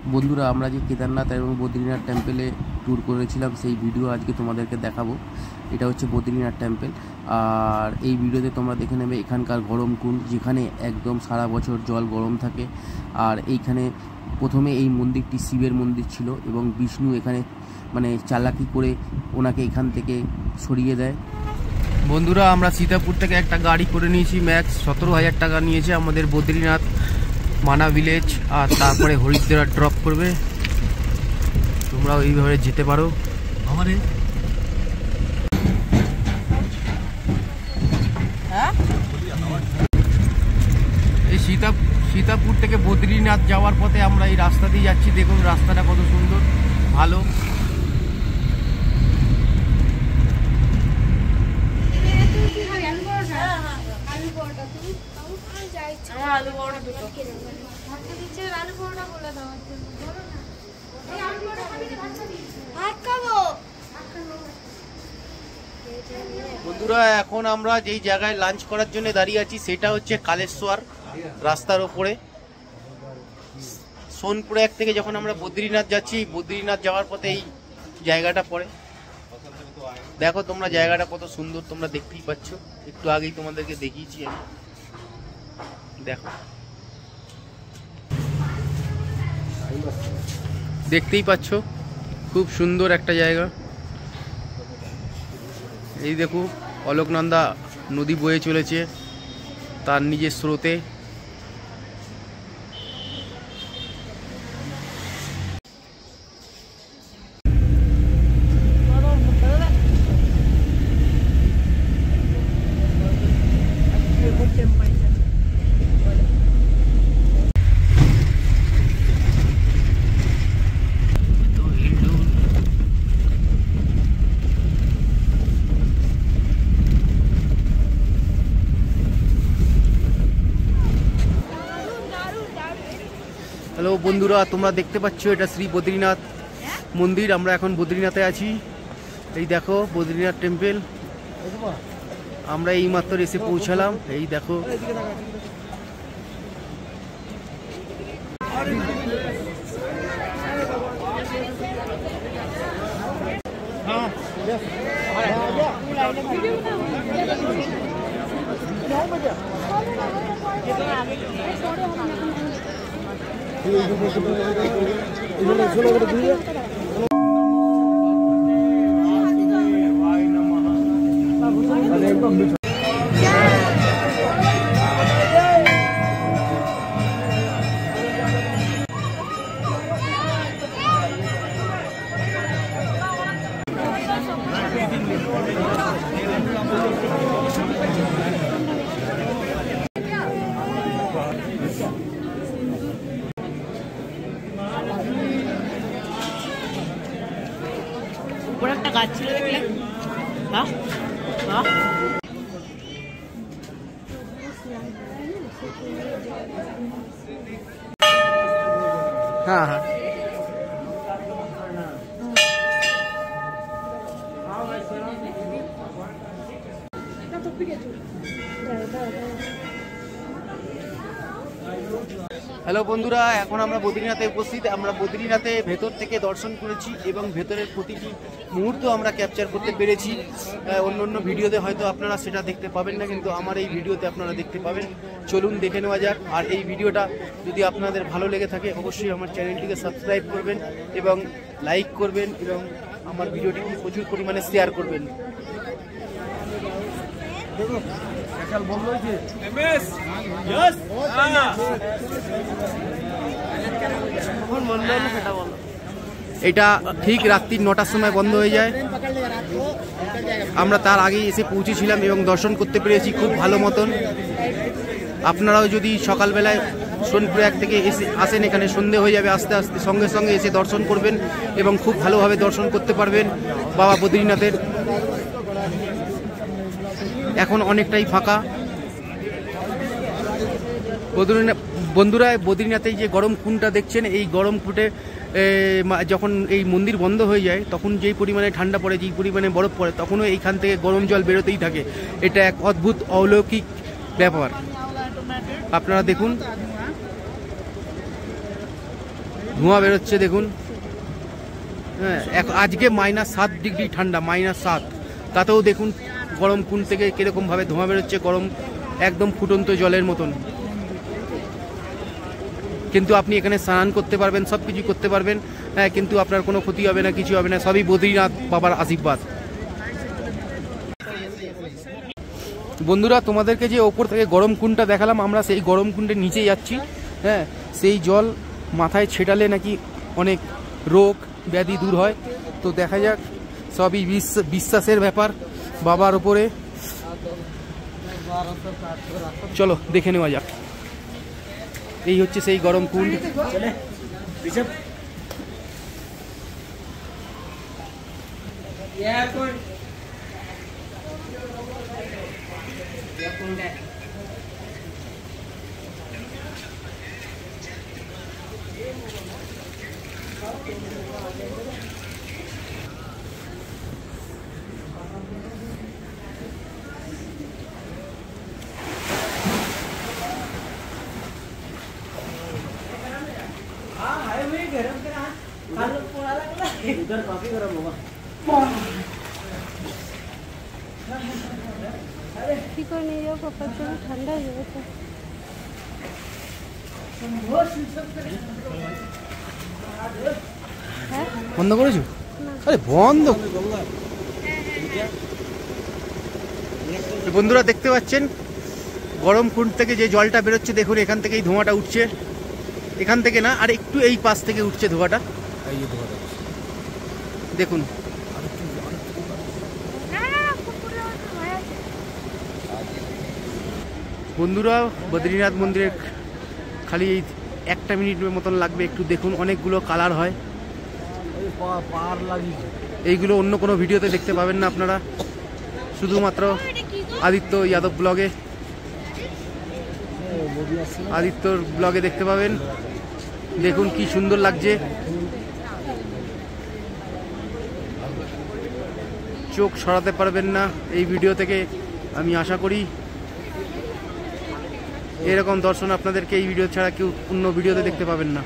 বন্ধুরা, আমরা যে কেদারনাথ এবং বদ্রীনাথ টেম্পেলে ট্যুর করেছিলাম সেই ভিডিও আজকে তোমাদেরকে দেখাবো। এটা হচ্ছে বদ্রীনাথ টেম্পেল। আর এই ভিডিওতে তোমরা দেখে নেবে এখানকার গরম কুণ্ড, যেখানে একদম সারা বছর জল গরম থাকে। আর এইখানে প্রথমে এই মন্দিরটি শিবের মন্দির ছিল এবং বিষ্ণু এখানে চালাকি করে ওনাকে এখান থেকে সরিয়ে দেয়। বন্ধুরা, আমরা সীতাপুর থেকে একটা গাড়ি করে নিয়েছি, ম্যাক্স 17,000 টাকা নিয়েছে আমাদের বদ্রীনাথ মানা ভিলেজ, আর তারপরে হরিদ্বার ড্রপ করবে। তোমরাও এইভাবে যেতে পারো। এই সীতাপুর থেকে বদ্রীনাথ যাওয়ার পথে আমরা এই রাস্তা দিয়ে যাচ্ছি। দেখুন রাস্তাটা কত সুন্দর, ভালো। বন্ধুরা, এখন আমরা যেই জায়গায় লাঞ্চ করার জন্য দাঁড়িয়ে আছি সেটা হচ্ছে কালেশ্বর রাস্তার ওপরে। সোনপুর এক থেকে যখন আমরা বদ্রীনাথ যাচ্ছি, বদ্রীনাথ যাওয়ার পথে এই জায়গাটা পড়ে। দেখো তোমরা জায়গাটা কত সুন্দর, তোমরা দেখতেই পাচ্ছ। একটু আগেই তোমাদেরকে দেখিয়েছি আমি। দেখো, দেখতেই পাচ্ছ খুব সুন্দর একটা জায়গা। এই দেখো অলোকনন্দা নদী বয়ে চলেছে তার নিজের স্রোতে। হ্যালো বন্ধুরা, তোমরা দেখতে পাচ্ছ এটা শ্রী বদ্রীনাথ মন্দির। আমরা এখন বদ্রীনাথে আছি। এই দেখো বদ্রীনাথ টেম্পল। আমরা এইমাত্র এসে পৌঁছালাম। এই দেখো, একটা গাছ ছিল দেখলে। হ্যাঁ হ্যাঁ, হ্যালো বন্ধুরা, এখন আমরা বদ্রীনাথে উপস্থিত। আমরা বদ্রীনাথে ভেতর থেকে দর্শন করেছি এবং ভেতরের প্রতিটি মুহূর্ত আমরা ক্যাপচার করতে পেরেছি। অন্য অন্য ভিডিওতে হয়তো আপনারা সেটা দেখতে পাবেন না, কিন্তু আমার এই ভিডিওতে আপনারা দেখতে পাবেন। চলুন দেখে নেওয়া যাক। আর এই ভিডিওটা যদি আপনাদের ভালো লেগে থাকে অবশ্যই আমার চ্যানেলটিকে সাবস্ক্রাইব করবেন এবং লাইক করবেন এবং আমার ভিডিওটিকে প্রচুর পরিমাণে শেয়ার করবেন। এটা ঠিক রাত্রি 9টার সময় বন্ধ হয়ে যায়। আমরা তার আগেই এসে পৌঁছেছিলাম এবং দর্শন করতে পেরেছি খুব ভালো মতন। আপনারাও যদি সকালবেলায় সোনপুর এক থেকে আসেন, এখানে সন্ধে হয়ে যাবে আস্তে আস্তে, সঙ্গে সঙ্গে এসে দর্শন করবেন এবং খুব ভালোভাবে দর্শন করতে পারবেন বাবা বদ্রীনাথের। এখন অনেকটাই ফাঁকা। বন্ধুরা, বদ্রীনাথে যে গরম কুণ্ডটা দেখছেন, এই গরম কুণ্ডে যখন এই মন্দির বন্ধ হয়ে যায় তখন যেই পরিমাণে ঠান্ডা পড়ে, যেই পরিমাণে বরফ পড়ে, তখনও এইখান থেকে গরম জল বেরোতেই থাকে। এটা এক অদ্ভুত অলৌকিক ব্যাপার। আপনারা দেখুন। ধোঁয়া বেরোচ্ছে দেখুন। হ্যাঁ, আজকে -7 ডিগ্রি ঠান্ডা, -7, তাতেও দেখুন গরম কুণ্ড থেকে কিরকম ভাবে ধোঁয়া বেরোচ্ছে, গরম একদম ফুটন্ত জলের মতন। কিন্তু আপনি এখানে স্নান করতে পারবেন, সব কিছু করতে পারবেন, হ্যাঁ, কিন্তু আপনার কোনো ক্ষতি হবে না, কিছু হবে না, সবই বদ্রীনাথ বাবার আশীর্বাদ। বন্ধুরা, তোমাদেরকে যে ওপর থেকে গরম কুণ্ডটা দেখালাম, আমরা সেই গরম কুণ্ডের নিচে যাচ্ছি। হ্যাঁ, সেই জল মাথায় ছেটালে নাকি অনেক রোগ ব্যাধি দূর হয়। তো দেখা যাক, সবই বিশ্বাসের ব্যাপার বাবার ওপরে। চলো দেখে নেওয়া যাক। এই হচ্ছে সেই গরম কুণ্ড। इधर काफी गर्म होगा। কি করে নিয়ে যাবো পাপার জন্য, ঠান্ডা হয়ে যাবে তো। বন্ধ করেছো? আরে বন্ধ। বন্ধুরা দেখতে পাচ্ছেন গরম কুণ্ড থেকে যে জলটা বেরোচ্ছে, দেখুন এখান থেকেই ধোঁয়াটা উঠছে। এখান থেকে না, আর একটু এই পাশ থেকে উঠছে ধোঁয়াটা, দেখুন। বন্ধুরা, বদ্রীনাথ মন্দিরে খালি 1 মিনিটের মতন লাগবে, একটু দেখুন। অনেকগুলো কালার হয়, এইগুলো অন্য কোনো ভিডিওতে দেখতে পাবেন না আপনারা, শুধুমাত্র আদিত্য যাদব ব্লগে, আদিত্যর ব্লগে দেখতে পাবেন। দেখুন কি সুন্দর লাগছে, চোখ সরাতে পারবেন না এই ভিডিও থেকে, আমি আশা করি। এরকম দর্শন আপনাদেরকে এই ভিডিও ছাড়া কেউ অন্য ভিডিওতে দেখতে পাবেন না।